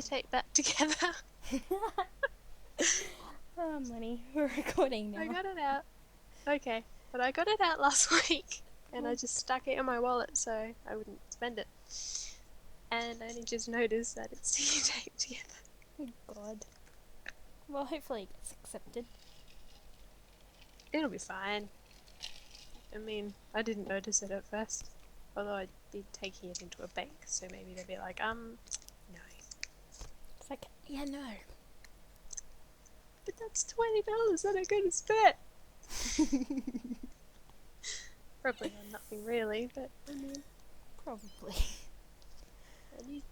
tape that together. Oh, money. We're recording now. I got it out. Okay, but I got it out last week, and I just stuck it in my wallet so I wouldn't spend it. And I only just noticed that it's sticky taped together. Oh, God. Well, hopefully it gets accepted. It'll be fine. I mean, I didn't notice it at first. Although I'd be taking it into a bank, so maybe they'd be like, no. It's like, yeah, no. But that's $20 that I'm going to spend! Probably on nothing really, but I mean... Probably. I need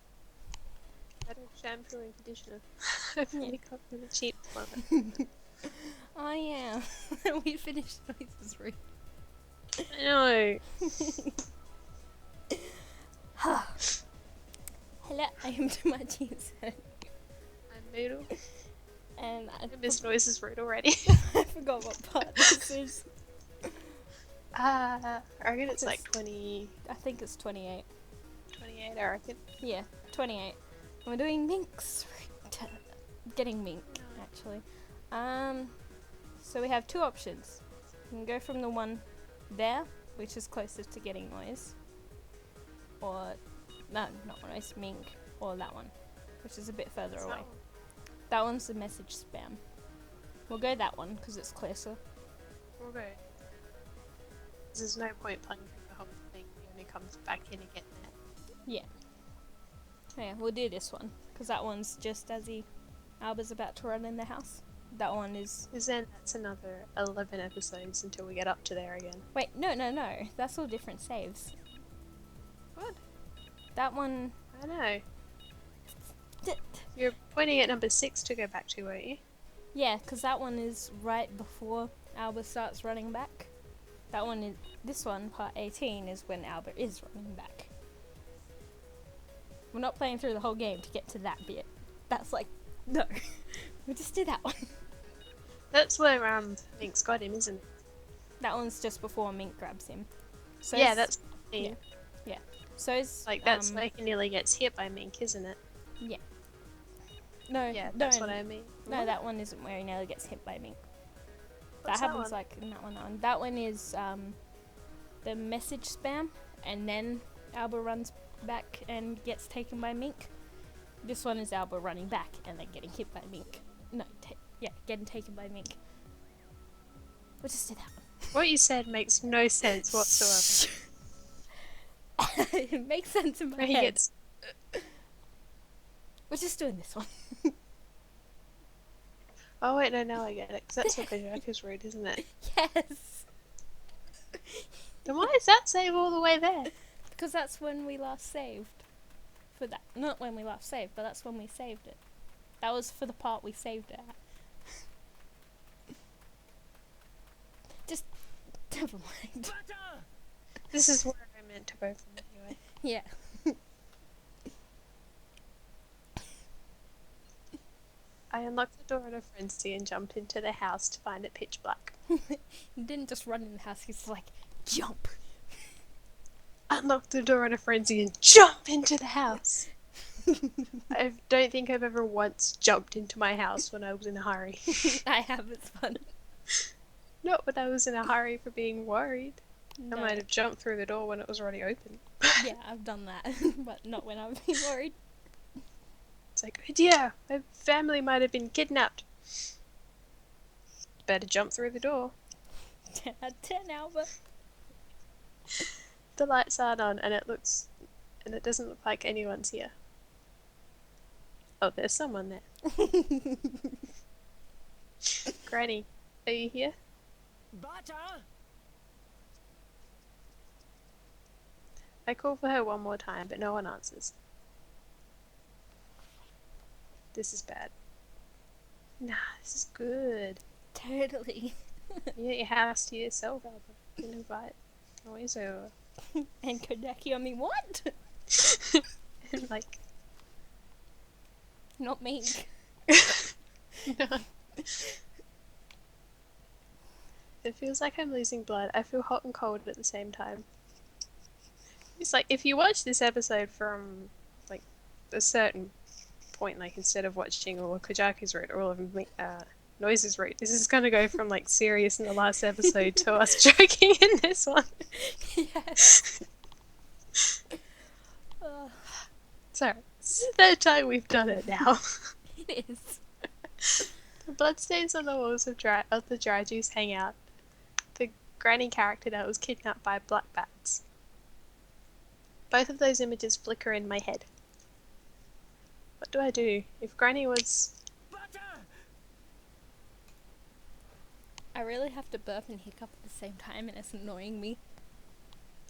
better shampoo and conditioner. I've only got really cheap one. Oh, yeah. We finished Noises Room. I know! Hello, I am Dramatical. I'm Noodle. And I missed Noises Room already. I forgot what part this is. I reckon it's like 20... I think it's 28. 28, I reckon. Yeah, 28. We're doing Minks. Getting Mink, actually. So we have two options. We can go from the one there, which is closest to getting noise. Or, no, not noise, Mink. Or that one, which is a bit further away. That one's the message spam. We'll go that one, because it's closer. We'll go. There's no point playing through the whole thing. He only comes back in again there. Yeah. Yeah, we'll do this one, because that one's just as Alba's about to run in the house. That one is... Because then that's another 11 episodes until we get up to there again. Wait, no. That's all different saves. What? That one... I know. You're pointing at number 6 to go back to, weren't you? Yeah, because that one is right before Alba starts running back. That one is... This one, part 18, is when Alba is running back. We're not playing through the whole game to get to that bit. That's like... No. We'll just do that one. That's where Minks got him, isn't it? That one's just before Mink grabs him. So yeah, that's... Yeah. So it's... Like, that's where he nearly gets hit by Mink, isn't it? Yeah. No, yeah, that's what I mean. No, that one isn't where he nearly gets hit by Mink. What's that happens one? like in that one. That one is the message spam, and then Alba runs back and gets taken by Mink. This one is Alba running back and then getting hit by Mink. No, getting taken by Mink. We'll just do that one. What you said makes no sense whatsoever. It makes sense in my Where head. he gets... We're just doing this one. Oh wait, no, now I get it, because that's what Berserker's route, isn't it? Yes! Then why is that save all the way there? Because that's when we last saved. For that, not when we last saved, but that's when we saved it. That was for the part we saved it at. Just, never mind. This is where I meant to go from anyway. Yeah. I unlocked the door in a frenzy and jumped into the house to find it pitch black. He didn't just run in the house, he's like, jump! Unlock the door in a frenzy and jump into the house! I don't think I've ever once jumped into my house when I was in a hurry. I have, it's fun. Not when I was in a hurry for being worried. No. I might have jumped through the door when it was already open. Yeah, I've done that, but not when I've been worried. It's like, oh dear, my family might have been kidnapped. Better jump through the door. 10 out of 10, Alba. The lights aren't on and it doesn't look like anyone's here. Oh, there's someone there. Granny, are you here? Butter! I call for her one more time, but no one answers. This is bad. Nah, this is good. Totally. You get your house to yourself, Albert. You can invite noise over. And Kodaki on me, what? And like... Not me. No. It feels like I'm losing blood. I feel hot and cold at the same time. It's like, if you watch this episode from, like, a certain point, like, instead of watching all of Kajaku's route or all of Noise's route, this is gonna go from, like, serious in the last episode to us joking in this one. Yes. Oh, So, this is the third time we've done it now. it is. The bloodstains on the walls of the dry juice hangout. The granny character that was kidnapped by black bats. Both of those images flicker in my head. What do I do? If Granny was... I really have to burp and hiccup at the same time, and it's annoying me.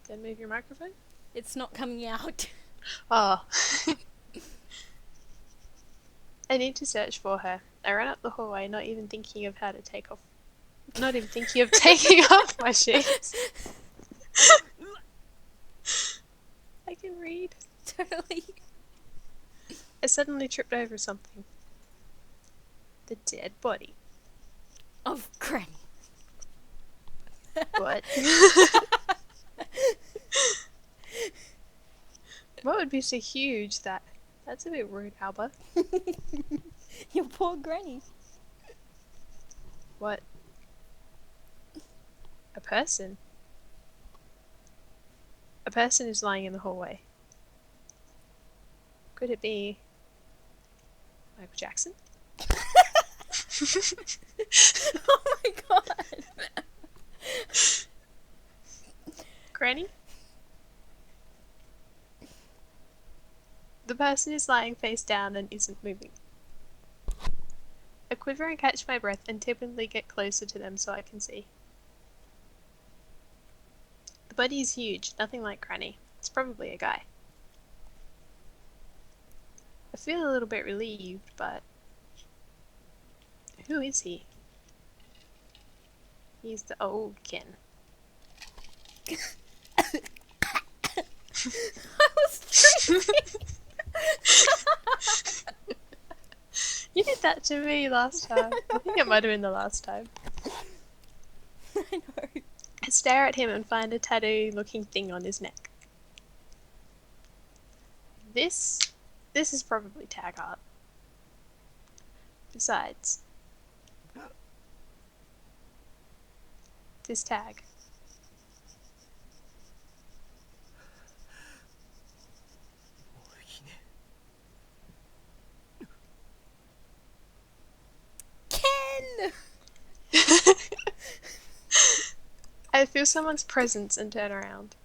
Then move your microphone? It's not coming out. Oh. I need to search for her. I ran up the hallway, not even thinking of how to take off... Not even thinking of taking off my shoes. I can read. Totally. I suddenly tripped over something. The dead body. Of Granny. What? What would be so huge that... That's a bit rude, Alba. Your poor Granny. What? A person? A person is lying in the hallway. Could it be... Michael Jackson? Oh my god. Granny? The person is lying face down and isn't moving. I quiver and catch my breath and timidly get closer to them so I can see. The body is huge, nothing like Granny. It's probably a guy. I feel a little bit relieved, but... Who is he? He's the old Ken. I was drinking. You did that to me last time. I think it might have been the last time. I know. I stare at him and find a tattoo-looking thing on his neck. This is probably tag art. Besides, this tag. Ken! I feel someone's presence and turn around.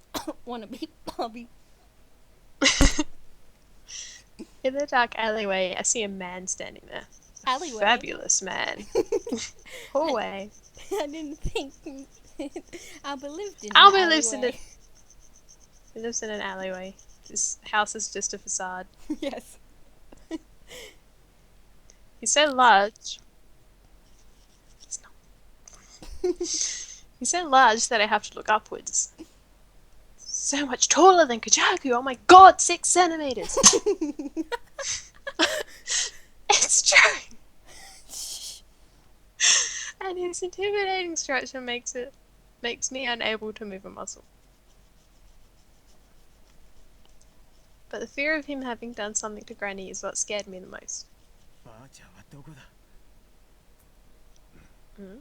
Wanna be Barbie. In the dark alleyway, I see a man standing there. Alleyway. Fabulous man. Hallway. I didn't think Alba lived in Alba an lives in alleyway. He lives in an alleyway. This house is just a facade. Yes. He's so large. He's not. He's so large that I have to look upwards. So much taller than Kajaku. Oh my god, 6 centimeters. It's true. And his intimidating structure makes me unable to move a muscle. But the fear of him having done something to Granny is what scared me the most. Mm.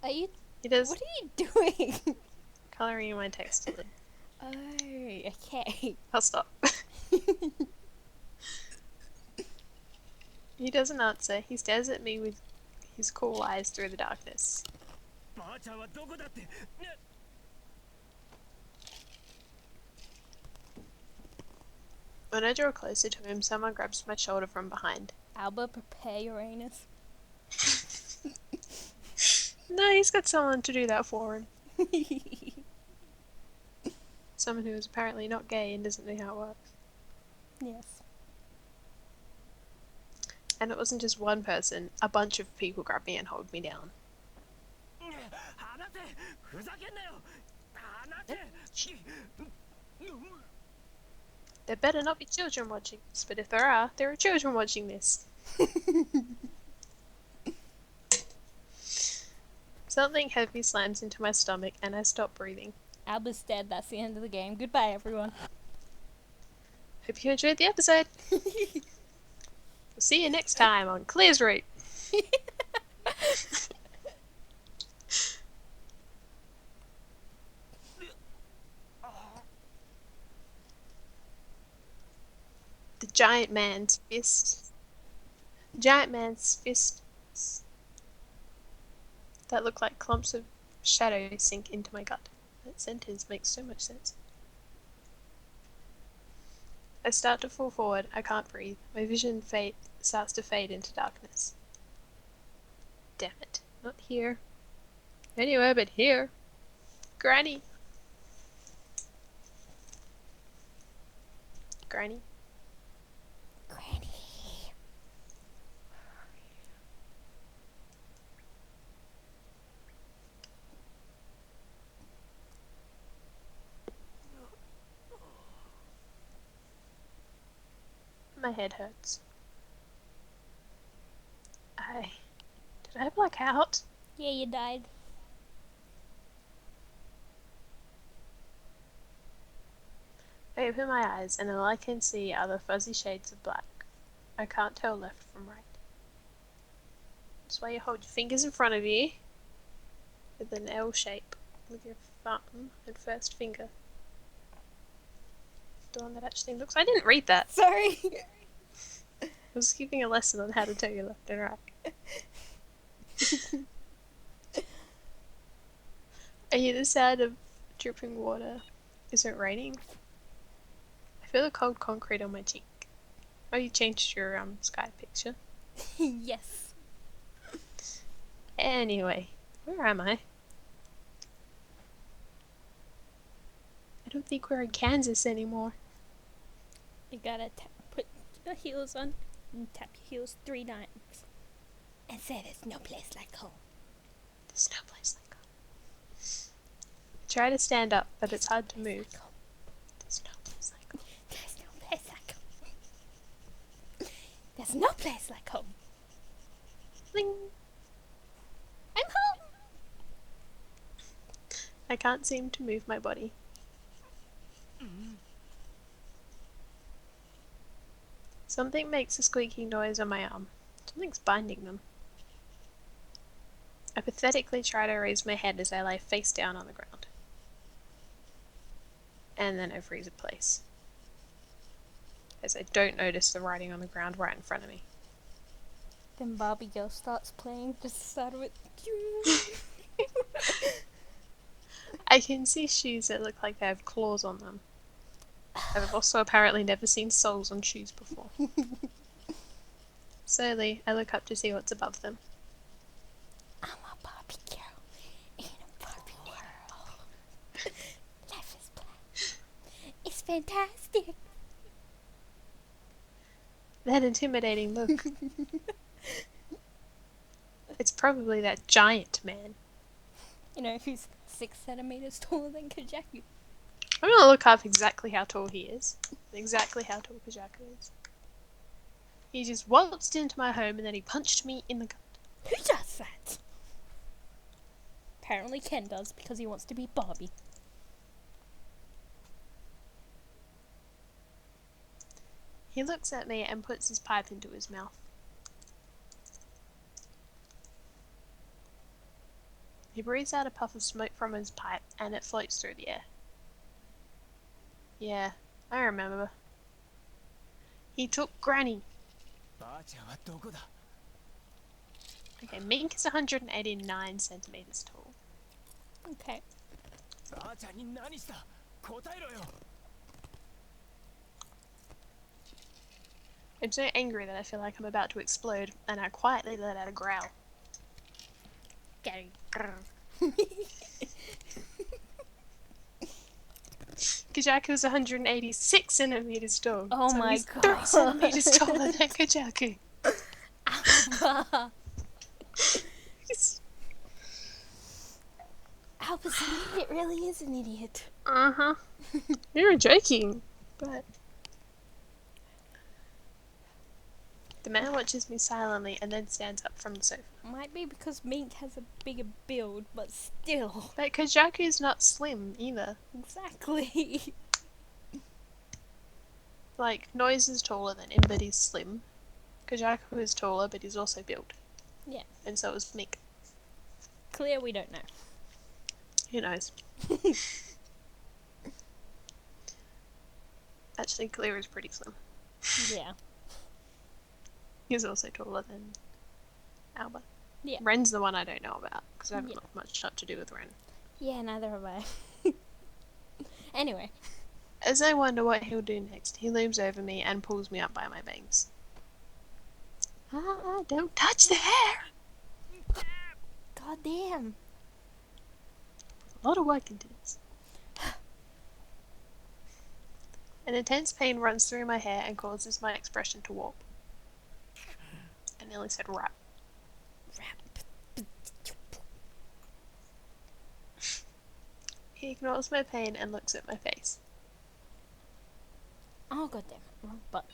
Are you? He does What are you doing? colouring in my text a little. Oh, okay. I'll stop. He doesn't answer. He stares at me with his cool eyes through the darkness. When I draw closer to him, someone grabs my shoulder from behind. Alba, prepare your anus. No, he's got someone to do that for him. Someone who is apparently not gay and doesn't know how it works. Yes. And it wasn't just one person, a bunch of people grabbed me and held me down. There better not be children watching this, but if there are children watching this. Something heavy slams into my stomach and I stop breathing. Alba's dead. That's the end of the game. Goodbye, everyone. Hope you enjoyed the episode. We'll see you next time on Clear's Route. The giant man's fist. Giant man's fists that look like clumps of shadow sink into my gut. That sentence makes so much sense. I start to fall forward. I can't breathe. My vision starts to fade into darkness. Damn it. Not here. Anywhere but here. Granny. Granny. Granny. My head hurts. Did I black out? Yeah, you died. I open my eyes and all I can see are the fuzzy shades of black. I can't tell left from right. That's why you hold your fingers in front of you with an L shape with your thumb and first finger. The one that actually looks. I didn't read that. Sorry. I was giving a lesson on how to tell you left and right. I hear the sound of dripping water. Is it raining? I feel the cold concrete on my cheek. Oh, you changed your sky picture. Yes. Anyway, where am I? I don't think we're in Kansas anymore. You gotta put your heels on and tap your heels 3 times. And say there's no place like home. There's no place like home. I try to stand up, but it's hard to move. There's no place like home. There's no place like home. There's no place like home. Bling. I'm home. I can't seem to move my body. Something makes a squeaking noise on my arm. Something's binding them. I pathetically try to raise my head as I lie face down on the ground. And then I freeze in place. As I don't notice the writing on the ground right in front of me. Then Barbie Girl starts playing. Just start with. I can see shoes that look like they have claws on them. I've also apparently never seen soles on shoes before. Slowly, I look up to see what's above them. I'm a Barbie girl in a Barbie world. Life is black. It's fantastic. That intimidating look. It's probably that giant man. You know, who's 6 centimeters taller than Kajaku. I'm gonna look up exactly how tall he is. Exactly how tall Kajaku is. He just waltzed into my home and then he punched me in the gut. Who does that? Apparently Ken does, because he wants to be Barbie. He looks at me and puts his pipe into his mouth. He breathes out a puff of smoke from his pipe and it floats through the air. Yeah, I remember. He took Granny. Okay, Mink is 189 centimeters tall. Okay. I'm so angry that I feel like I'm about to explode, and I quietly let out a growl. Gary. Kajaku's 186 centimeters tall. Oh so my he's god. 3 centimeters taller than Kajaku. Albus an idiot really is an idiot. Uh-huh. You're joking, but... The man watches me silently and then stands up from the sofa. Might be because Mink has a bigger build, but still. But Kajaku's not slim either. Exactly. Like, Noise is taller than him, but he's slim. Kajaku is taller, but he's also built. Yeah. And so is Mink. Clear, we don't know. Who knows? Actually, Clear is pretty slim. Yeah. He's also taller than Alba. Yeah. Ren's the one I don't know about, because I haven't Yeah. got much to do with Ren. Yeah, neither have I. Anyway. As I wonder what he'll do next, he looms over me and pulls me up by my bangs. Ah, don't touch the hair! God damn. A lot of work into this. An intense pain runs through my hair and causes my expression to warp. I nearly said rap. He ignores my pain and looks at my face. Oh, god damn it. Wrong button.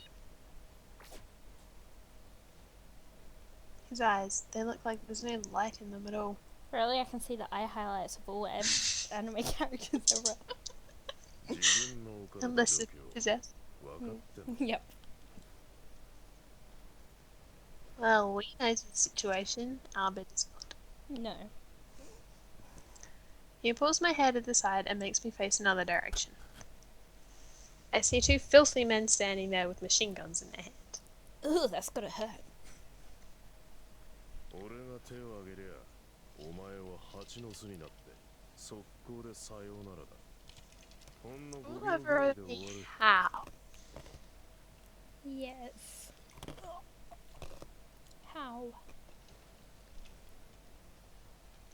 His eyes, they look like there's no light in them at all. Really, I can see the eye highlights of all anime characters ever. Unless it's possessed. Yep. Well, we know the situation. Albert does not. No. He pulls my hair to the side and makes me face another direction. I see two filthy men standing there with machine guns in their hand. Ooh, that's gotta hurt. However, how? Yes. How?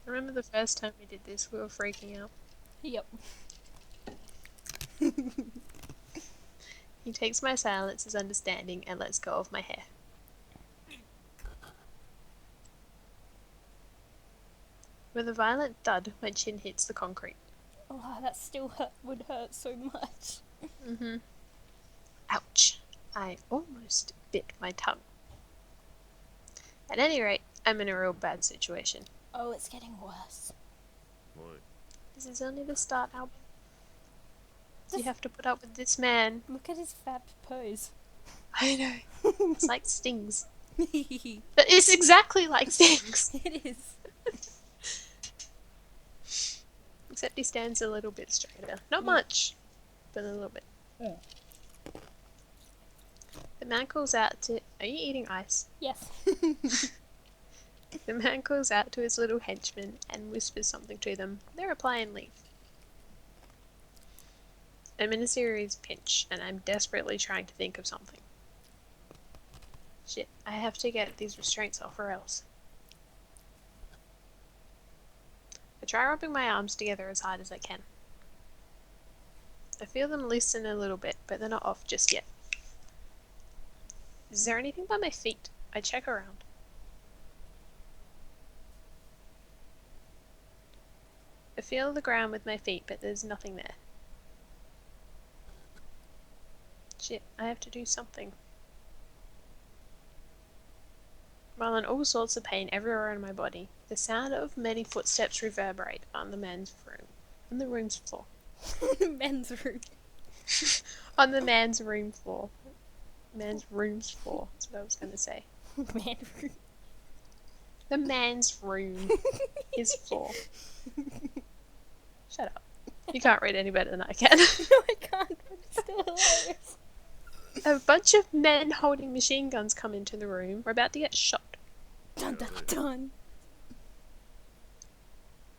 Remember the first time we did this, we were freaking out. Yep. He takes my silence as understanding and lets go of my hair. With a violent thud, my chin hits the concrete. Oh, that still would hurt so much. Mm-hmm. Ouch. I almost bit my tongue. At any rate, I'm in a real bad situation. Oh, it's getting worse. This is only the start, Albert. You have to put up with this man. Look at his fat pose. I know. It's like Stings. It But it's exactly like Stings. is. Except he stands a little bit straighter. Not much, but a little bit. Yeah. The man calls out to... Are you eating ice? Yes. The man calls out to his little henchmen and whispers something to them. They reply and leave. I'm in a serious pinch, and I'm desperately trying to think of something. Shit, I have to get these restraints off or else. I try rubbing my arms together as hard as I can. I feel them loosen a little bit, but they're not off just yet. Is there anything by my feet? I check around. I feel the ground with my feet, but there's nothing there. Shit, I have to do something. While in all sorts of pain everywhere in my body, the sound of many footsteps reverberate on the man's room. On the room's floor. Men's room. On the man's room floor. Man's room's floor, that's what I was going to say. Man room. The man's room is floor. Shut up. You can't read any better than I can. No, I can't, but it's still hilarious. A bunch of men holding machine guns come into the room. We're about to get shot. Dun dun dun.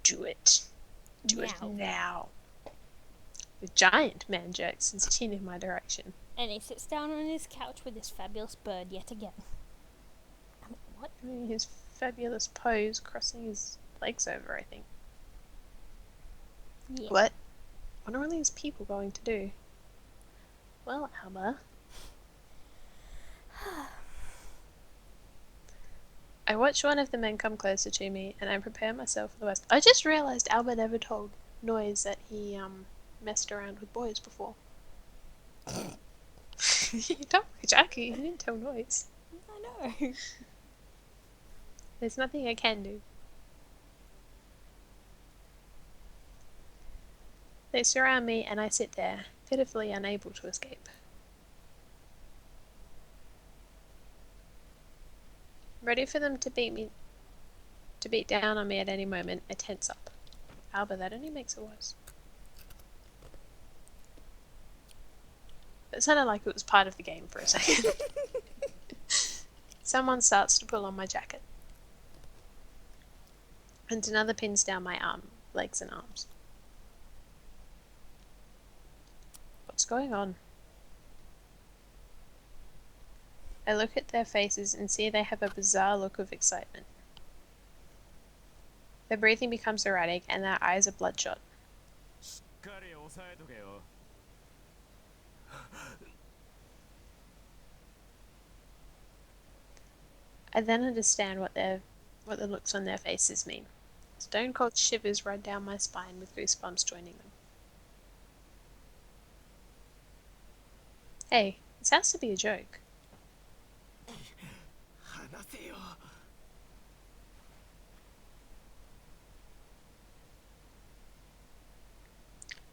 Do it. Do it Now. now. The giant man jerks his chin in my direction. And he sits down on his couch with his fabulous bird yet again. I mean, what? Doing his fabulous pose, crossing his legs over, I think. Yeah. What? What are all these people going to do? Well, Alba. I watch one of the men come closer to me, and I prepare myself for the worst. I just realised Albert never told Noise that he, messed around with boys before. You told Jackie, you didn't tell Noise. I know. There's nothing I can do. They surround me, and I sit there, pitifully unable to escape. Ready for them to beat down on me at any moment, I tense up. But that only makes it worse. It sounded like it was part of the game for a second. Someone starts to pull on my jacket. And another pins down my legs and arms. What's going on? I look at their faces and see they have a bizarre look of excitement. Their breathing becomes erratic and their eyes are bloodshot. I then understand what the looks on their faces mean. Stone cold shivers run down my spine with goosebumps joining them. Hey, this has to be a joke.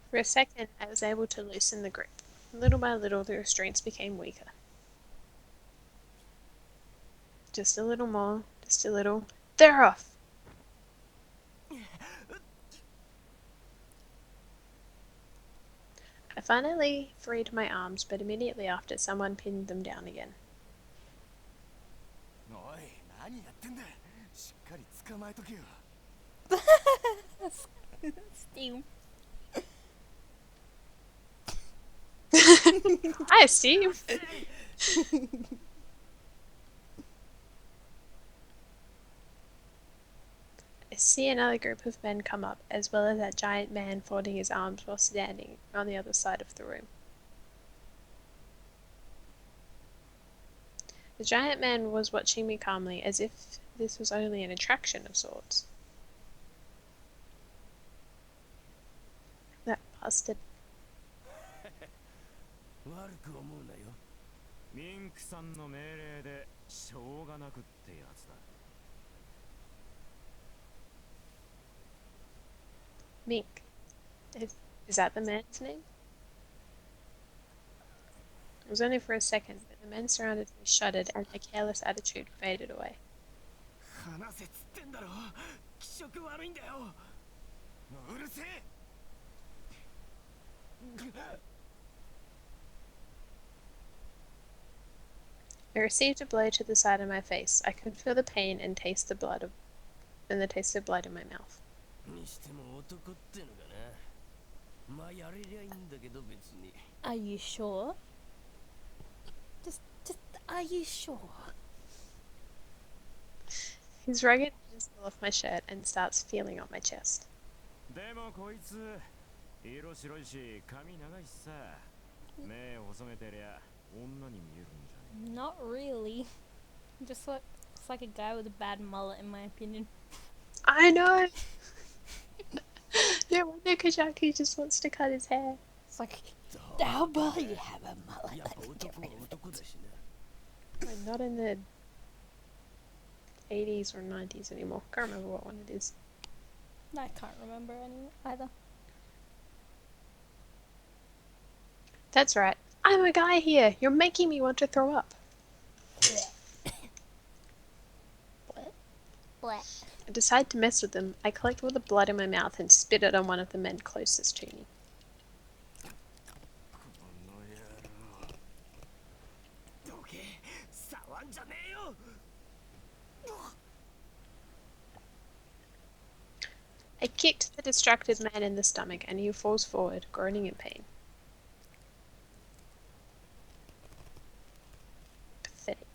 For a second, I was able to loosen the grip. Little by little, the restraints became weaker. Just a little more, just a little. They're off! I finally freed my arms, but immediately after, someone pinned them down again. Steam. Hi, Steve! I see another group of men come up, as well as that giant man folding his arms while standing on the other side of the room. The giant man was watching me calmly, as if this was only an attraction of sorts. That bastard. 悪く思うなよ。ミンクさんの命令でしょうがなくってやつだ。Mink. Is that the man's name? It was only for a second, but the men surrounded me shuddered and their careless attitude faded away. 話せっつってんだろ。気色悪いんだよ。うるせえ。I received a blow to the side of my face. I could feel the pain and taste the blood and the taste of blood in my mouth. にしても男ってのかな。まあやれりゃいいんだけど別に。Are you sure? Just, are you sure? His rugged hands pull off my shirt and starts feeling on my chest. でもこいつ色白いし髪長いしさ。目細めてりゃ女に見えるんじゃね。Not really. Just looks like a guy with a bad mullet, in my opinion. I know! No wonder Kajaki just wants to cut his hair. It's like, how about you have a mullet? やっぱ男は男だしね。We're not in the 80s or 90s anymore. Can't remember what one it is. I can't remember any either. That's right. I'm a guy here. You're making me want to throw up. What? I decide to mess with them. I collect all the blood in my mouth and spit it on one of the men closest to me. この野郎。どけ、触んじゃねえよ。I kicked the distracted man in the stomach and he falls forward, groaning in pain. Pathetic.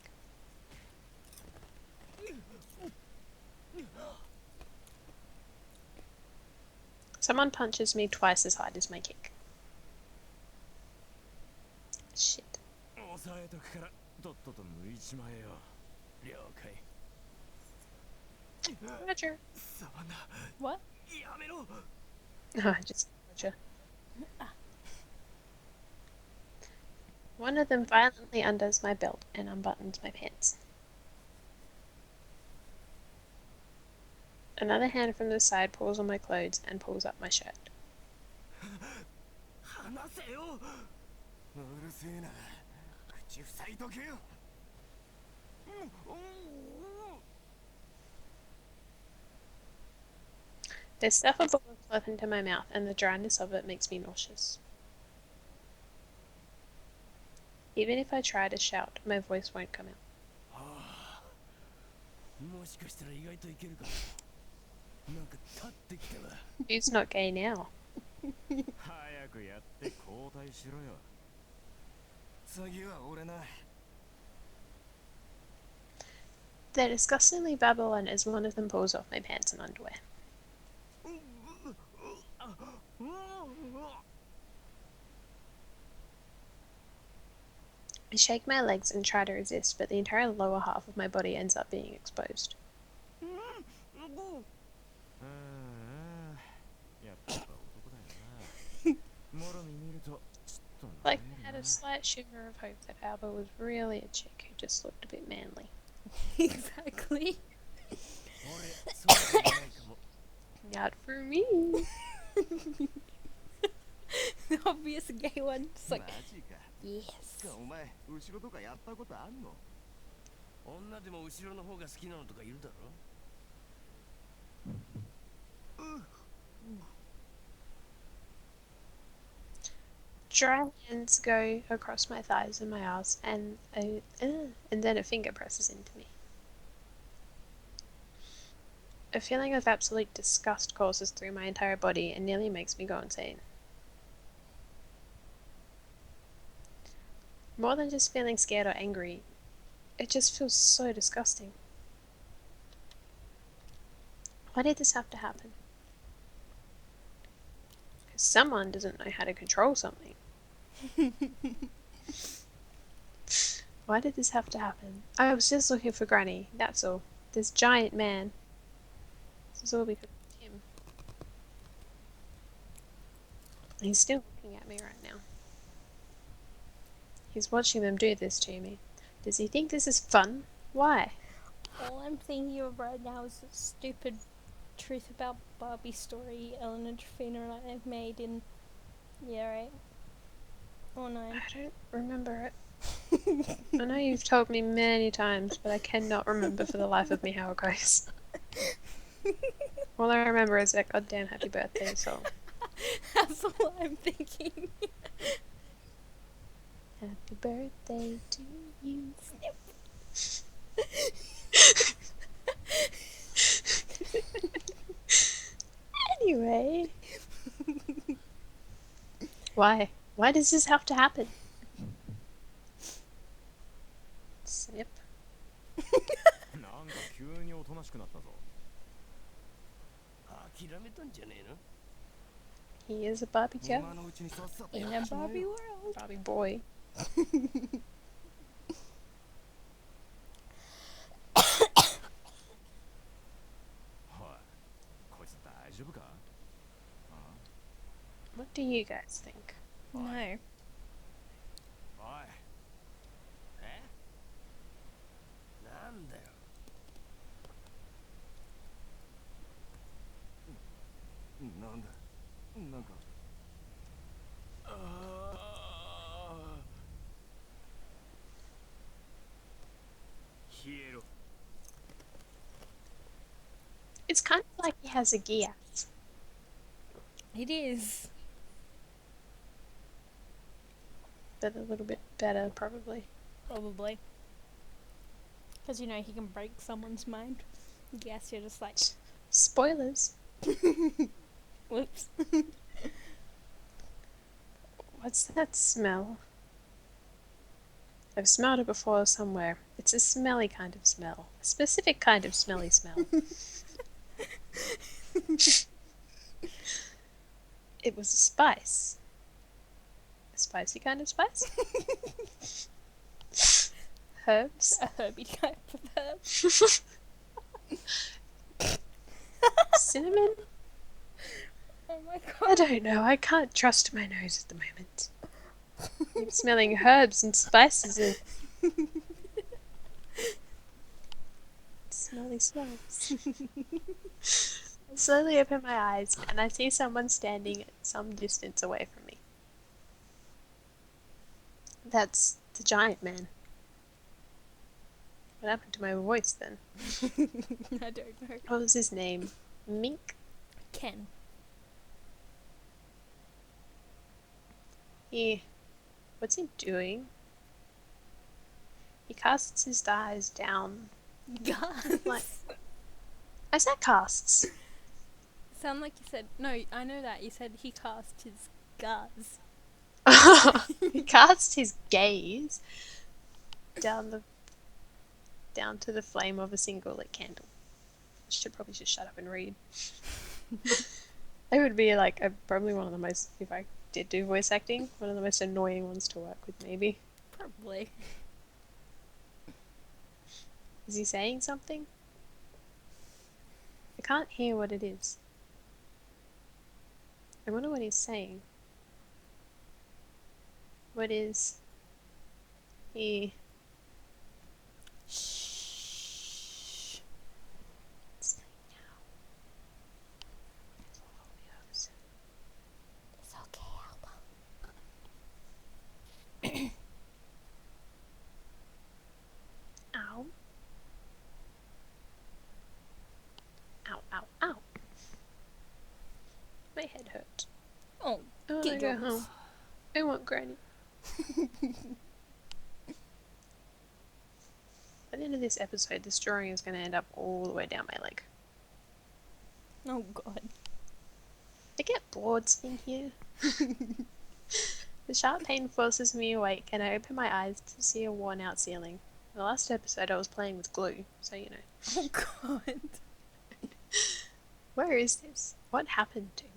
Someone punches me twice as hard as my kick. Shit. 抑えとくからとっとと抜いちまえよ。了解。 Roger. 触んな。 What? やめろ。 Just Roger. One of them violently undoes my belt and unbuttons my pants. Another hand from the side pulls on my clothes and pulls up my shirt. 話せよ。うるせえな。口塞いとけよ。They stuff a ball of cloth into my mouth, and the dryness of it makes me nauseous. Even if I try to shout, my voice won't come out. もしかしたら意外といけるかも。なんか立ってきたわ。 Who's not gay now? 早くやって交代しろよ。次は俺な。 They disgustingly babble on as one of them pulls off my pants and underwear. I shake my legs and try to resist, but the entire lower half of my body ends up being exposed. やっぱ男だよな。もろに見るとちょっと Like I had a slight shiver of hope that Albert was really a chick who just looked a bit manly. Exactly. 俺そうじゃないかも。 Not for me. The obvious gay one. Just マ like, ジか。 yes. お前後ろとかやったことあんの？女でも後ろの方が好きなのとかいるだろ？ Dry hands go across my thighs and my ass, and then a finger presses into me. A feeling of absolute disgust courses through my entire body and nearly makes me go insane. More than just feeling scared or angry, it just feels so disgusting. Why did this have to happen? Because someone doesn't know how to control something. Why did this have to happen? I was just looking for Granny, that's all. This giant man. This is all because of him. He's still looking at me right now. He's watching them do this to me. Does he think this is fun? Why? All I'm thinking of right now is the stupid truth about Barbie story Eleanor, Trafina and I have made in year 8 or 9. I don't remember it. I know you've told me many times, but I cannot remember for the life of me how it goes. All I remember is that goddamn happy birthday song. That's all I'm thinking. Happy birthday to you. Anyway. Why? Why does this have to happen? Snip. なんか急におとなしくなったぞ。諦めたんじゃねえの？ He is a Barbie girl. 今のうちにさっさと In や a っちまえ Barbie よ。 world. Barbie boy. What do you guys think? No. おい。え？なんだよ。なんだ。なんか。冷えろ。 It's kind of like he has a gear. It is. But a little bit better, probably. Probably. Because, you know, he can break someone's mind. Yes, you're just like, Spoilers. whoops. What's that smell? I've smelled it before somewhere. It's a smelly kind of smell. A specific kind of smelly smell. It was a spice. A spicy kind of spice? Herbs? A herby type of herb. Cinnamon? Oh my I god. don't know. I can't trust my nose at the moment. I'm smelling herbs and spices and smelly smells. I slowly open my eyes and I see someone standing at some distance away from me. That's the giant man. What happened to my voice then? I don't know. What was his name? Mink? Ken. What's he doing? He casts his eyes down. Gus. Like, I said casts. Sound like you said, no, I know that. You said he cast his Gus. He casts his gaze down to the flame of a single lit candle. I should probably just shut up and read. It would be like probably one of the most, if I did do voice acting, one of the most annoying ones to work with, maybe. Probably. Is he saying something? I can't hear what it is. I wonder what he's saying. What is he Shh. saying now? It's okay, Alba. Ow. Ow, ow, ow. My head hurts. Oh, I want to go giggles. home. I want Granny. At the end of this episode, this drawing is going to end up all the way down my leg. Oh god. I get bored sitting here. The sharp pain forces me awake, and I open my eyes to see a worn-out ceiling. In the last episode, I was playing with glue, so you know. Oh god. Where is this? What happened to me?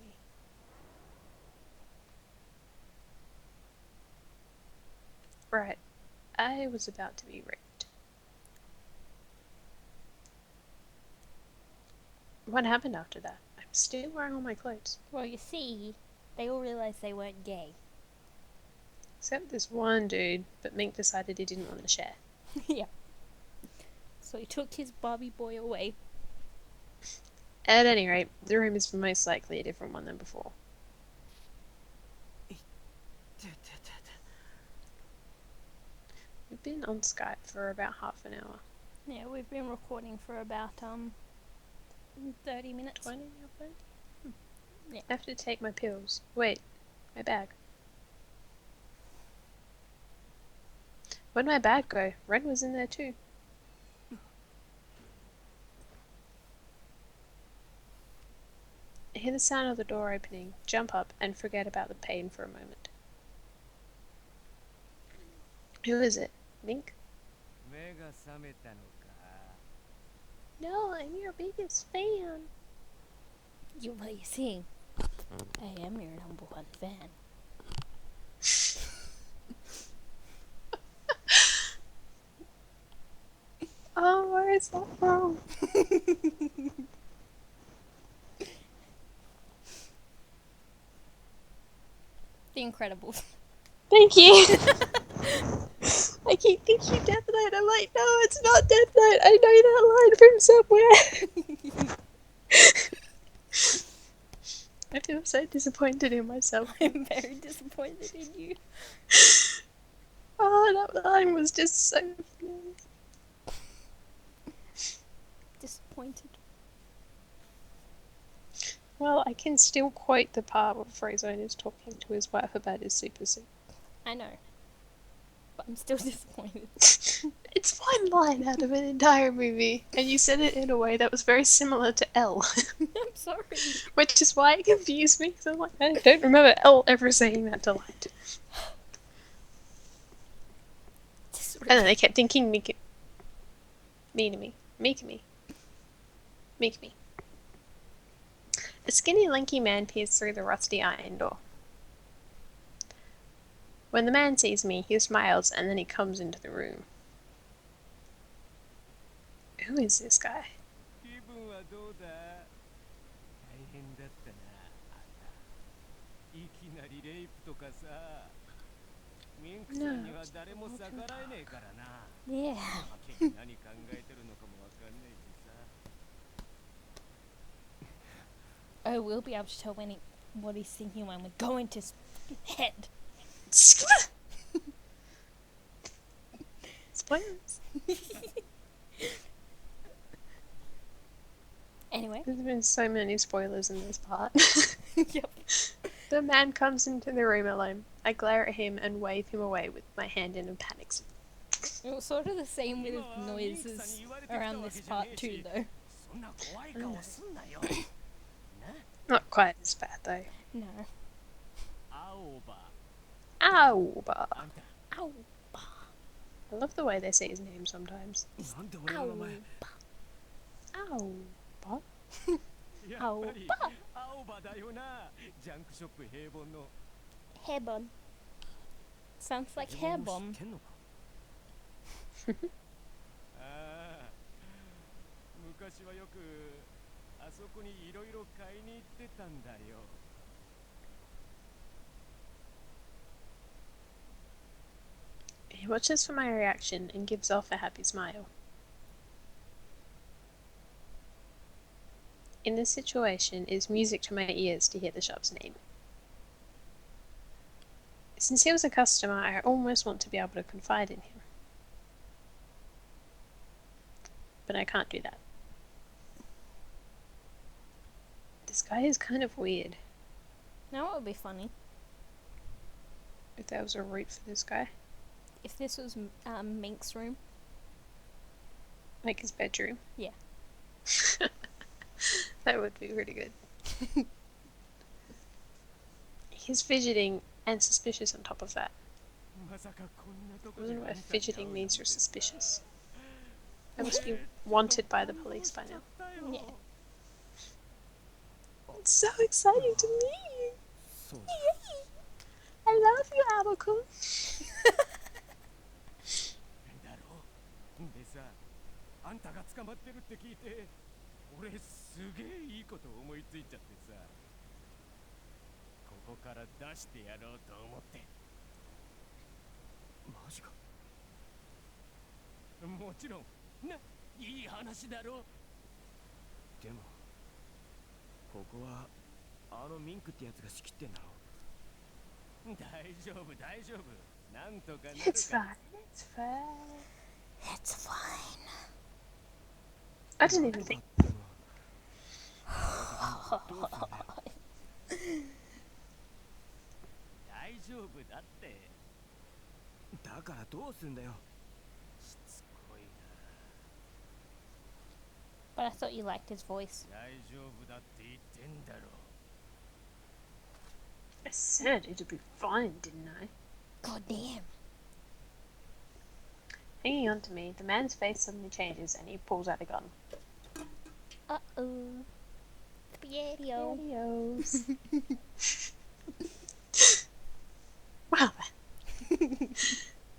Right. I was about to be raped. What happened after that? I'm still wearing all my clothes. Well, you see, they all realised they weren't gay. Except this one dude, but Mink decided he didn't want to share. Yeah. So he took his Barbie boy away. At any rate, the room is most likely a different one than before. We've been on Skype for about half an hour. Yeah, we've been recording for about 30 minutes. 20 or 30? Yeah. I have to take my pills. Wait, my bag. Where'd my bag go? Red was in there too. I hear the sound of the door opening, jump up, and forget about the pain for a moment. Who is it? Mink? No, I'm your biggest fan. What are you seeing? I am your number one fan. Oh, where is that from? The Incredibles. Thank you. I keep thinking Death Note. I'm like, no, it's not Death Note. I know that line from somewhere. I feel so disappointed in myself. I'm very disappointed in you. Oh, that line was just so funny. Disappointed. Well, I can still quote the part where Frozone is talking to his wife about his super suit. I know. But I'm still disappointed. It's one line out of an entire movie, and you said it in a way that was very similar to L. I'm sorry. Which is why it confused me, because I'm like, I don't remember L ever saying that to Light. And then I kept thinking Mika. Me. A skinny, lanky man peers through the rusty iron door. When the man sees me, he smiles and then he comes into the room. Who is this guy? No. Yeah. I will be able to tell what he's thinking when we go into his head. Spoilers. Anyway. Okay. There's been so many spoilers in this part. Yep. The man comes into the room alone. I glare at him and wave him away with my hand in a panic. It was sort of the same with noises around this part too, though. Not quite as bad though. No. Ow, bar. Ow. I love the way they say his name sometimes. Ow. Ow, bar. Ow. Hair bun. Sounds like hair bomb. 昔はよくあそこにいろいろ買いに行ってたんだよ。He watches for my reaction and gives off a happy smile. In this situation, it is music to my ears to hear the shop's name. Since he was a customer, I almost want to be able to confide in him. But I can't do that. This guy is kind of weird. Now what would be funny? If there was a route for this guy. If this was Minks' room. Like his bedroom. Yeah. That would be pretty good. He's fidgeting and suspicious on top of that. I don't know if fidgeting means you're suspicious. I must be wanted by the police by now. Yeah. It's so exciting to meet you! I love you, Abakum! でさ、あんたが捕まってるって聞いて、俺すげえいいこと思いついちゃってさ、ここから出してやろうと思って。マジか。もちろん、いい話だろ。でも、ここはあのミンクってやつが仕切ってんだろ。大丈夫、大丈夫。なんとかなるか。It's fine, it's fine. It's fine. I didn't even think. 大丈夫だって。だからどうすんだよ。しつこいな。 But I thought you liked his voice. 大丈夫だって言ってんだろ。 I said it'd be fine, didn't I? God damn. Hanging on to me, the man's face suddenly changes and he pulls out a gun. Uh-oh. Spaghetti-o. Adios. Wow.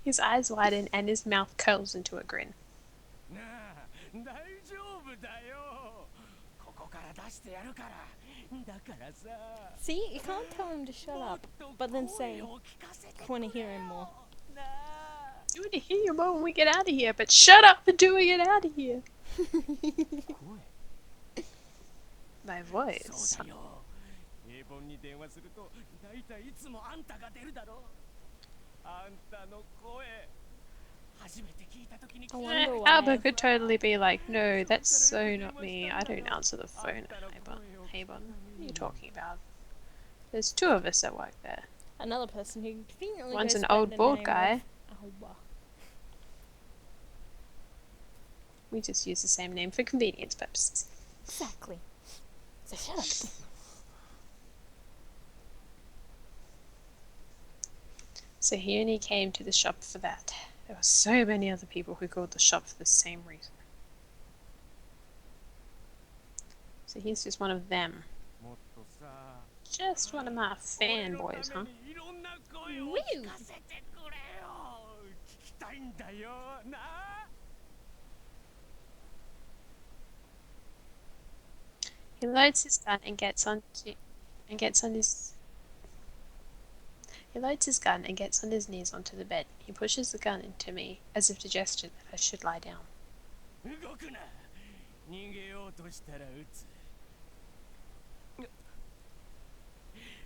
His eyes widen and his mouth curls into a grin. なあ、大丈夫だよ。ここから出してやるから。だからさ。 See, you can't tell him to shut up, but then say, I want to hear him more. You want to hear you more when we get out of here, but shut up until we get out of here. My voice. そうだよ。平凡に電話すると、だいたいいつもあんたが出るだろ。あんたの声。初めて聞いたときに。 I wonder why. Alba could totally be like, no, that's so not me. I don't answer the phone at Habon. What are you talking about? There's two of us that work there. Another person who conveniently One's goes an by old the bald name guy. of Alba. We just use the same name for convenience purposes. Exactly. So shut up. So he only came to the shop for that. There were so many other people who called the shop for the same reason. So he's just one of them. Just one of my fanboys, huh? Woo! He loads his gun and gets on his knees onto the bed. He pushes the gun into me as if to gesture that I should lie down. 動くな。逃げようとしたら撃つ。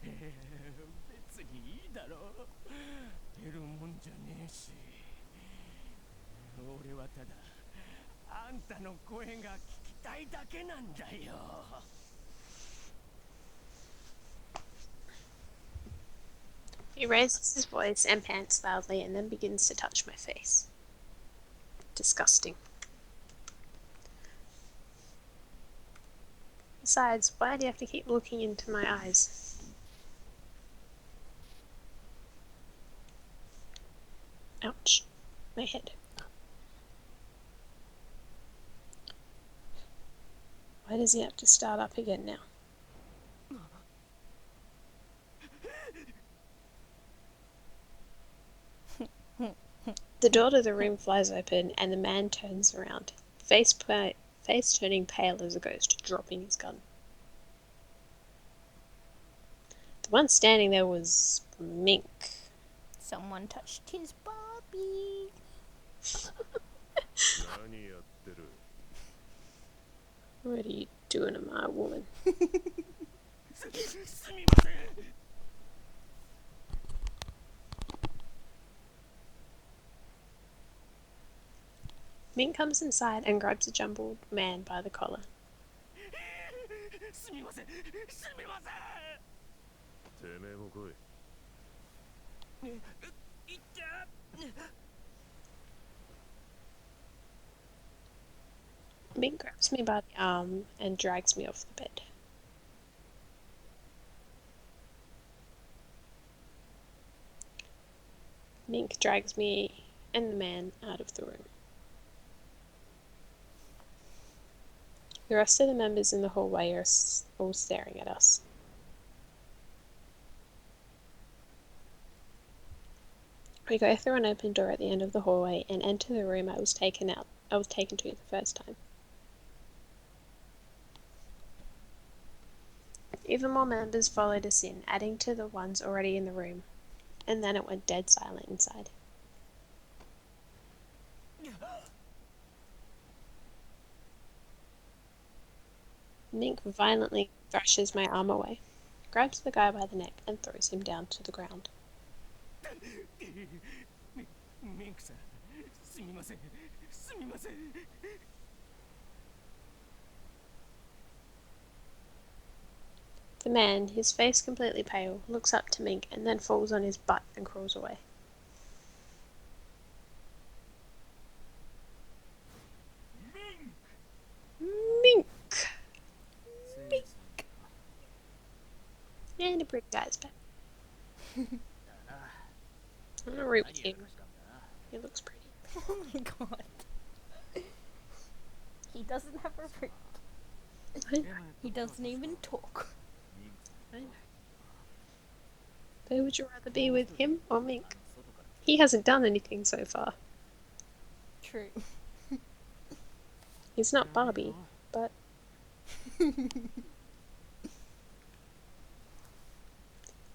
別にいいだろう。出るもんじゃねえし。俺はただあんたの声が聞きたいだけなんだよ。He raises his voice and pants loudly and then begins to touch my face. Disgusting. Besides, why do you have to keep looking into my eyes? Ouch. My head. Why does he have to start up again now? The door to the room flies open and the man turns around, face turning pale as a ghost, dropping his gun. The one standing there was Mink. Someone touched his Barbie. What are you doing to my woman? すみません。 Mink comes inside and grabs the jumbled man by the collar. すみません。すみません。てめえも来い。いって。 Mink grabs me by the arm and drags me off the bed. Mink drags me and the man out of the room. The rest of the members in the hallway are all staring at us. We go through an open door at the end of the hallway and enter the room I was taken to the first time. Even more members followed us in, adding to the ones already in the room, and then it went dead silent inside. Mink violently thrashes my arm away, grabs the guy by the neck and throws him down to the ground. ミンクさん、すみません。すみません。 The man, his face completely pale, looks up to Mink and then falls on his butt and crawls away. Mink! Mink! And a pretty guy's back. I'm gonna root with him. He looks pretty. Oh my god. He doesn't have a root. I know. He doesn't even talk. I know. But would you rather be with him or Mink? He hasn't done anything so far. True. He's not Barbie, but...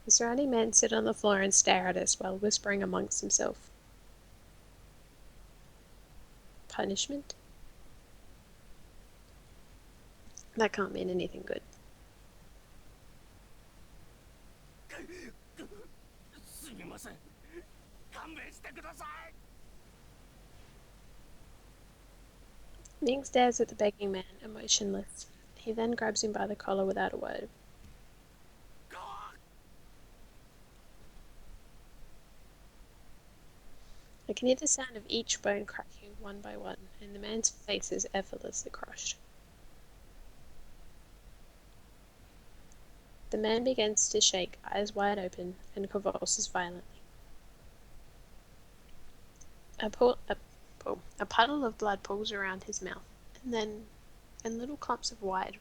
The surrounding men sit on the floor and stare at us while whispering amongst themselves. Punishment? That can't mean anything good. すみません。勘弁してください。 Mink stares at the begging man, emotionless. He then grabs him by the collar without a word. I can hear the sound of each bone cracking one by one, and the man's face is effortlessly crushed. The man begins to shake, eyes wide open, and convulses violently. A puddle of blood pools around his mouth, and little clumps of white,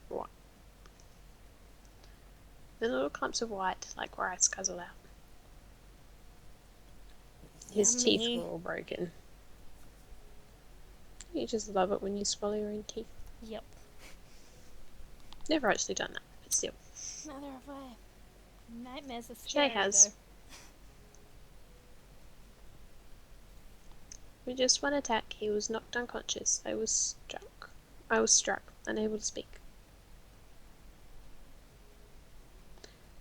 like rice guzzle out. His teeth Yummy. are all broken. You just love it when you swallow your own teeth. Yep. Never actually done that, but still. Neither have I. Nightmares are Shay scary has. though. With just one attack, he was knocked unconscious. I was struck, unable to speak.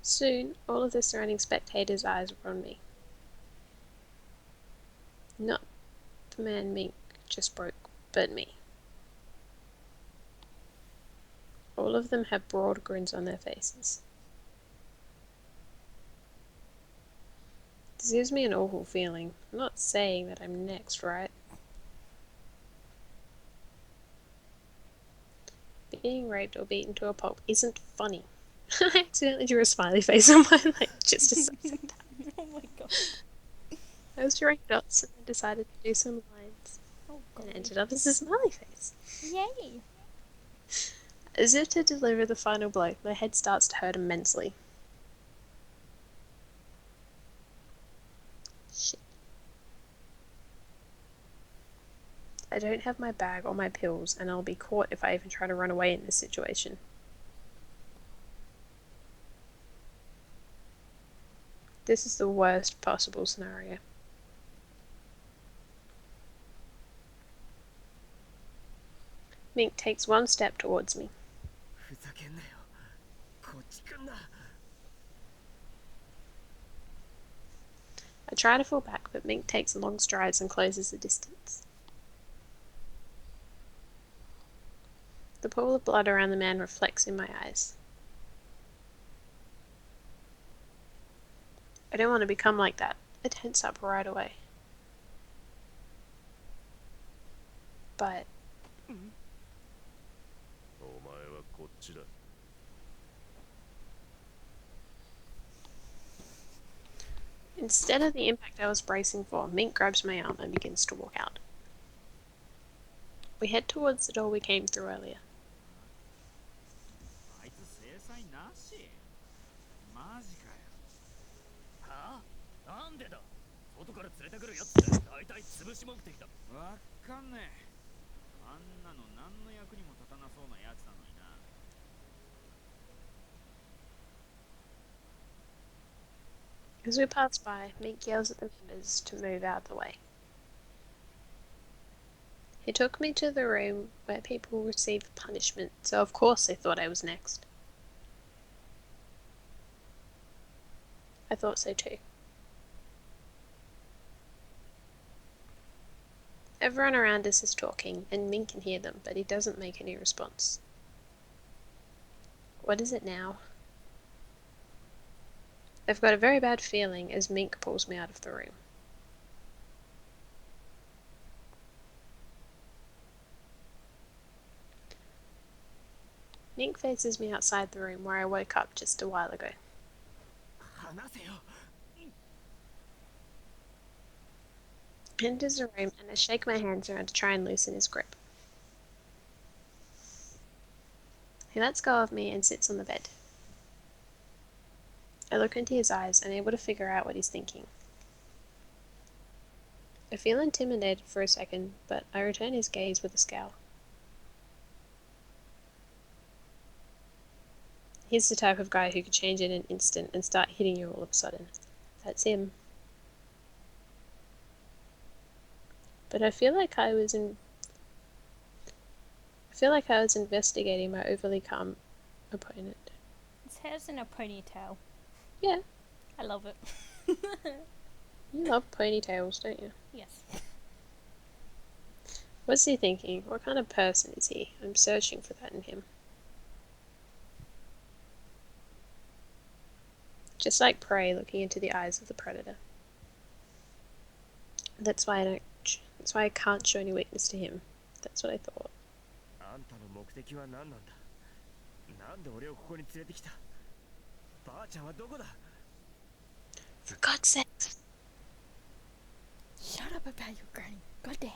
Soon, all of the surrounding spectators' eyes were on me. Not the man Mink just broke, but me. All of them have broad grins on their faces. This gives me an awful feeling. I'm not saying that I'm next, right? Being raped or beaten to a pulp isn't funny. I accidentally drew a smiley face on mine, like, just as I said that. Oh my god. I was drawing dots and then decided to do some lines. Oh god. And it ended up as a smiley face. Yay. As if to deliver the final blow, my head starts to hurt immensely. Shit. I don't have my bag or my pills, and I'll be caught if I even try to run away in this situation. This is the worst possible scenario. Mink takes one step towards me. I try to fall back, but Mink takes long strides and closes the distance. The pool of blood around the man reflects in my eyes. I don't want to become like that. I tense up right away. But instead of the impact I was bracing for, Mink grabs my arm and begins to walk out. We head towards the door we came through earlier. As we pass by, Mink yells at the members to move out of the way. He took me to the room where people receive punishment, so of course they thought I was next. I thought so too. Everyone around us is talking, and Mink can hear them, but he doesn't make any response. What is it now? I've got a very bad feeling as Mink pulls me out of the room. Mink faces me outside the room where I woke up just a while ago. He enters the room and I shake my hands around to try and loosen his grip. He lets go of me and sits on the bed. I look into his eyes, unable to figure out what he's thinking. I feel intimidated for a second, but I return his gaze with a scowl. He's the type of guy who could change in an instant and start hitting you all of a sudden. That's him. But I feel like I was investigating my overly calm opponent. His hair's in a ponytail. Yeah. I love it. You love ponytails, don't you? Yes. What's he thinking? What kind of person is he? I'm searching for that in him. Just like prey looking into the eyes of the predator. That's why I can't show any weakness to him. That's what I thought. For God's sake! Shut up about your granny. Goddamn.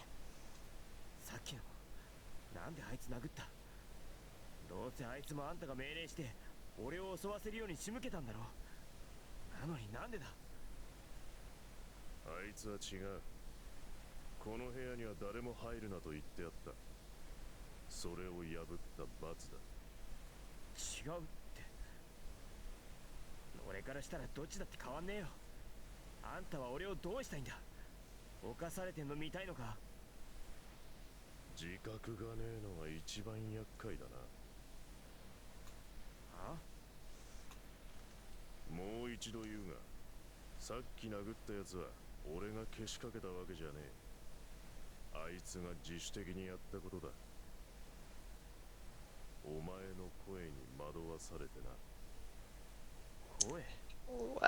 お前の声に惑わされてな。声 Ooh,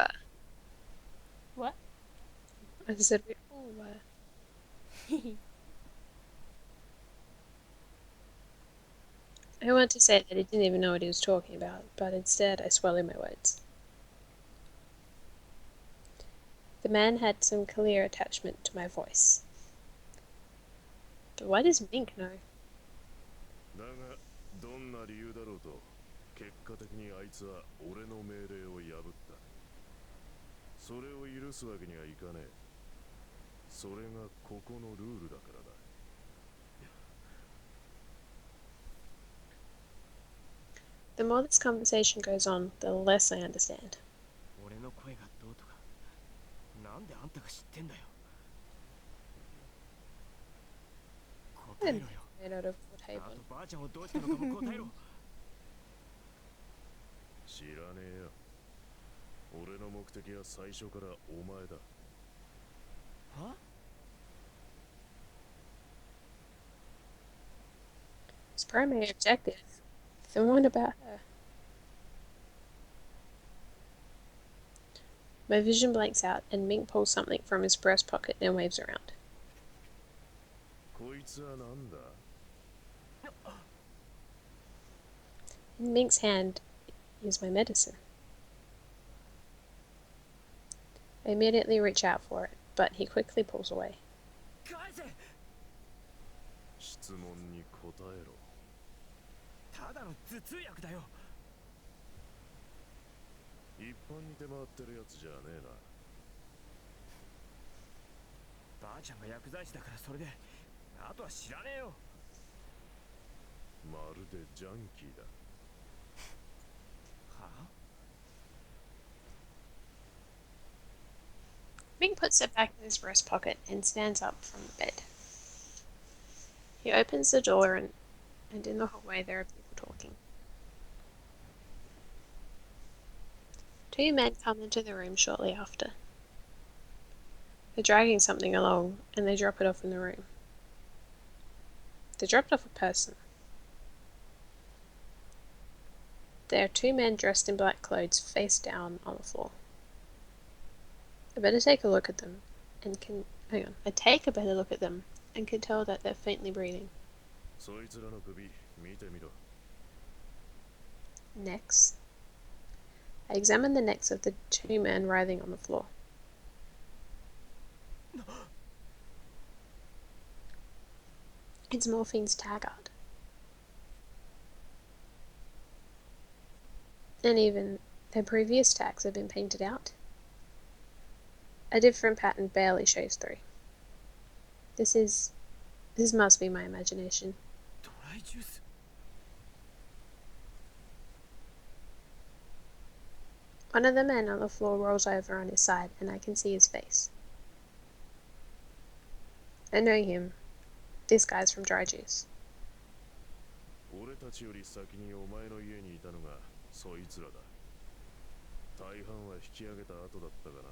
What? I just said, ooh, I wanted to say that he didn't even know what he was talking about, but instead I swallowed my words. The man had some clear attachment to my voice. But why does Mink know? だがどんな理由だろうと結果的にあいつは俺の命令を破った。それを許すわけにはいかねえ。それがここのルールだからだ。The more this conversation goes on, the less I understand. 俺の声がどうとかなんであんたが知ってんだよ。答えろよ。 Made out of wood あ haven. とばあちゃんをどうしたのかも答えろ。知らねえよ。俺の目的は最初からお前だ。は？ His primary objective. Then what about her? My vision blanks out, and Mink pulls something from his breast pocket and waves around. こいつはなんだ？ In Mink's hand is my medicine. I immediately reach out for it, but he quickly pulls away. 返せ！質問に答えろ。ただの頭痛薬だよ。一般に出回ってるやつじゃねえな。ばあちゃんが薬剤師だからそれで、あとは知らねえよ。まるでジャンキーだ。はあ？ Mink puts it back in his breast pocket and stands up from the bed. He opens the door and in the hallway there are people talking. Two men come into the room shortly after. They're dragging something along, and they drop it off in the room. They dropped off a person. There are two men dressed in black clothes face down on the floor. I better take a look at them and can... Hang on. I take a better look at them and can tell that they're faintly breathing. そいつらの首見てみろ。 Necks. I examine the necks of the two men writhing on the floor. It's Morphine's Taggart. And even their previous tags have been painted out. A different pattern barely shows through. This must be my imagination. ドライジュース。 One of the men on the floor rolls over on his side, and I can see his face. I know him. This guy's from Dry Juice. 俺たちより先にお前の家にいたのがそいつらだ。大半は引き上げた後だったがな。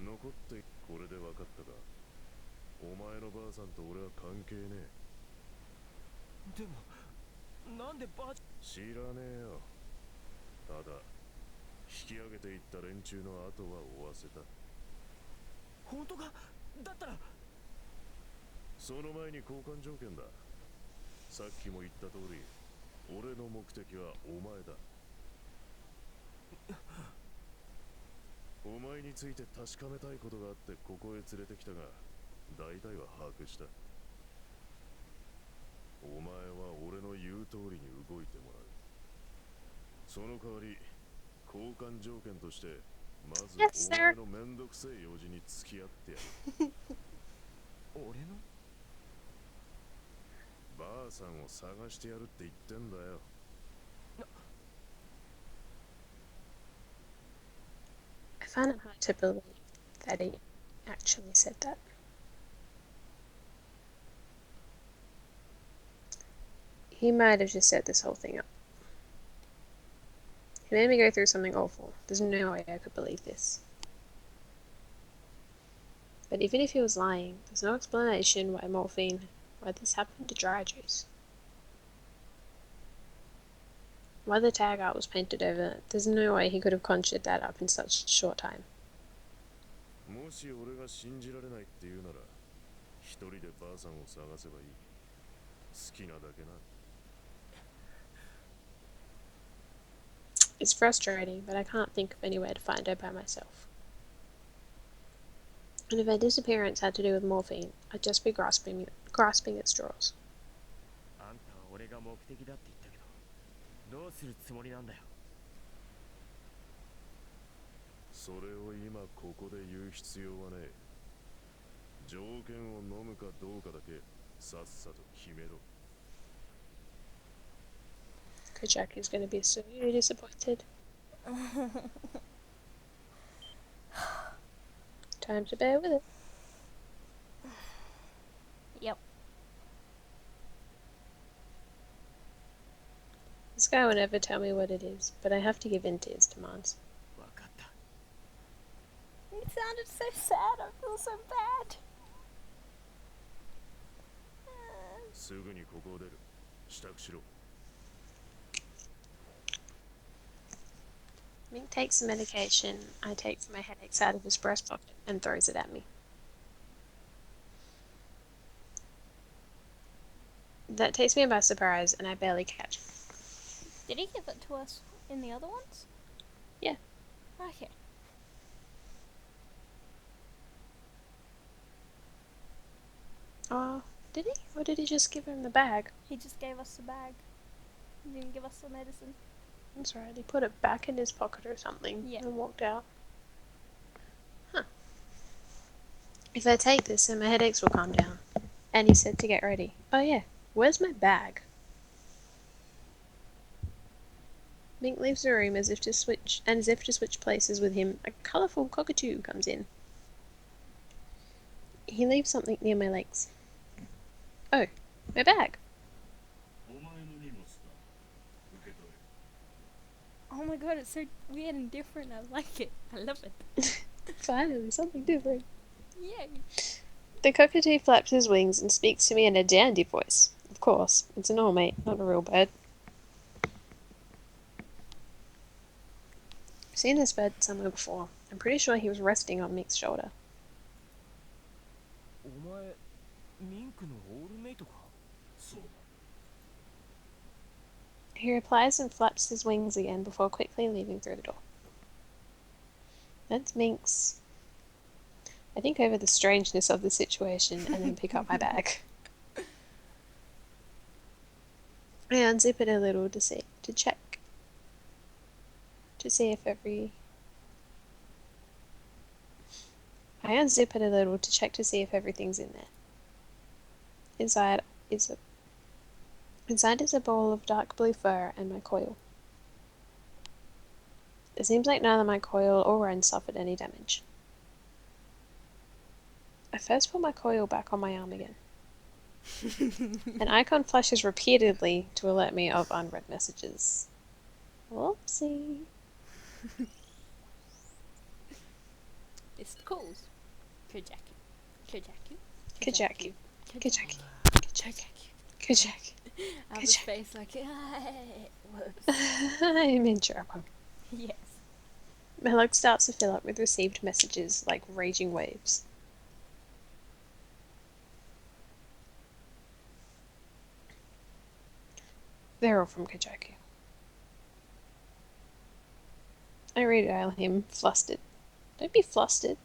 残ってこれで分かったか。お前のばあさんと俺は関係ねえ。でもなんでばあちゃん。知らねえよ。ただ引き上げていった連中の後は追わせた。本当か？だったらその前に交換条件だ。さっきも言った通り俺の目的はお前だ。お前について確かめたいことがあってここへ連れてきたが大体は把握した。お前は俺の言う通りに動いてもらう。その代わり交換条件としてまず Yes, お sir. 前のめんどくせえ用事に付き合ってやる。俺のばあさんを探してやるって言ってんだよ。 I find it hard to believe that he actually said that. He might have just set this whole thing up. He made me go through something awful. There's no way I could believe this. But even if he was lying, there's no explanation why this happened to Dry Juice. Why the tag art was painted over, there's no way he could have conjured that up in such a short time. もし俺が信じられないって言うなら、一人でばあさんを探せばいい。好きなだけな。It's frustrating, but I can't think of anywhere to find her by myself. And if her disappearance had to do with morphine, I'd just be grasping at straws. あんたは俺が目的だって言ったけど、どうするつもりなんだよ。それを今ここで言う必要はねえ。条件を飲むかどうかだけさっさと決めろ。Kojaki's gonna be so disappointed. Time to bear with it. Yep. This guy will never tell me what it is, but I have to give in to his demands. わかった。 It sounded so sad. I feel so bad. すぐにここを出る。支度しろ。Mink takes the medication I take for my headaches out of his breast pocket and throws it at me. That takes me by surprise, and I barely catch it. Did he give it to us in the other ones? Yeah. Okay. Oh, did he? Or did he just give him the bag? He just gave us the bag. He didn't give us the medicine. That's right, he put it back in his pocket or something and walked out. Huh. If I take this, then my headaches will calm down. And he said to get ready. Oh yeah, where's my bag? Mink leaves the room as if to switch places with him, a colourful cockatoo comes in. He leaves something near my legs. Oh, my bag. Oh my god, it's so weird and different. I like it. I love it. Finally, something different. Yay. The cockatoo flaps his wings and speaks to me in a dandy voice. Of course, it's an all mate, not a real bird. I've seen this bird somewhere before. I'm pretty sure he was resting on Mink's shoulder. お前、ミンクのオールメイトか？そうだ。 He replies and flaps his wings again before quickly leaving through the door. That's Minks. I think over the strangeness of the situation and then pick up my bag. I unzip it a little to see if everything's in there. Inside is a ball of dark blue fur and my coil. It seems like neither my coil or Ren suffered any damage. I first put my coil back on my arm again. An icon flashes repeatedly to alert me of unread messages. Whoopsie. It's calls. Kojaki. Kojaki. Kajaki. Kajaki. Kajaki. Kajaki. I have a face like, whoops. I'm in trouble. Yes. My log starts to fill up with received messages like raging waves. They're all from Kajaki. I redial him, flustered. Don't be flustered.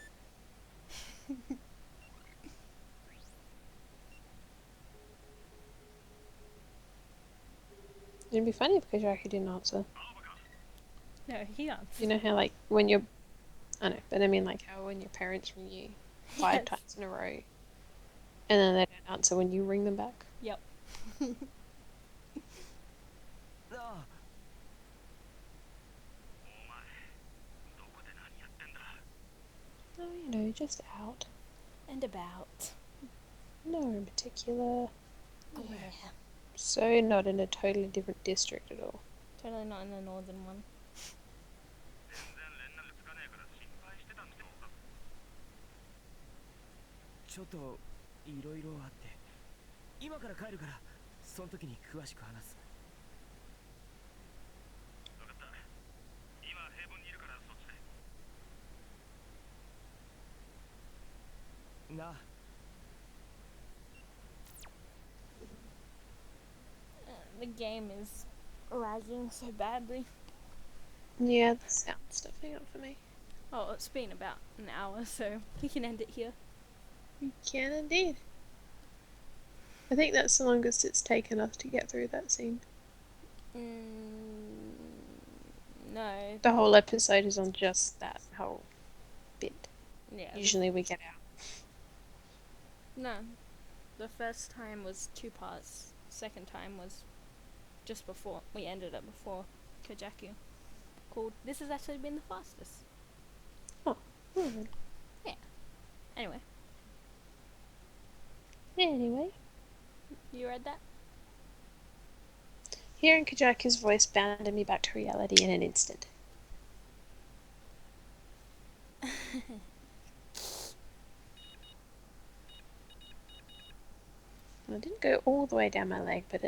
It'd be funny if Kajaki didn't answer. No, he answered. You know how, like, when you're... I know, but I mean, like, how when your parents ring you 5 Yes. times in a row, and then they don't answer when you ring them back. Yep. なあ。 Oh, you know, just out. And about. No in particular. Yeah. So not in a totally different district at all. Totally not in the northern one. ちょっといろいろあって、今から帰るから、その時に詳しく話す。な。The game is lagging so badly. Yeah, the sound's stuffing up for me. Oh, it's been about an hour, so we can end it here. You can indeed. I think that's the longest it's taken us to get through that scene. No. The whole episode is on just that whole bit. Yeah. Usually we get out. No. The first time was 2 parts. Second time was just before. We ended it before Kajaku. Called. This has actually been the fastest. Yeah. Anyway. Anyway. You read that? Hearing Kajaku's voice bounded me back to reality in an instant. I didn't go all the way down my leg, but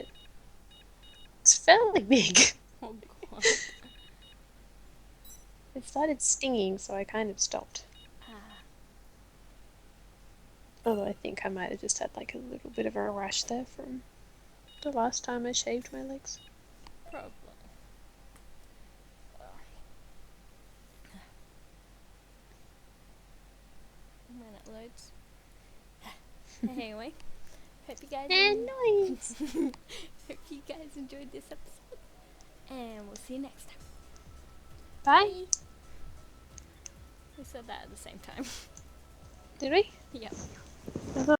it's fairly big. Oh god. It started stinging, so I kind of stopped. Ah. Although I think I might have just had like a little bit of a rash there from the last time I shaved my legs. Probably. When it loads. Anyway, hope you guys Noise! hope you guys enjoyed this episode, and we'll see you next time. Bye! We said that at the same time. Did we? Yeah. I thought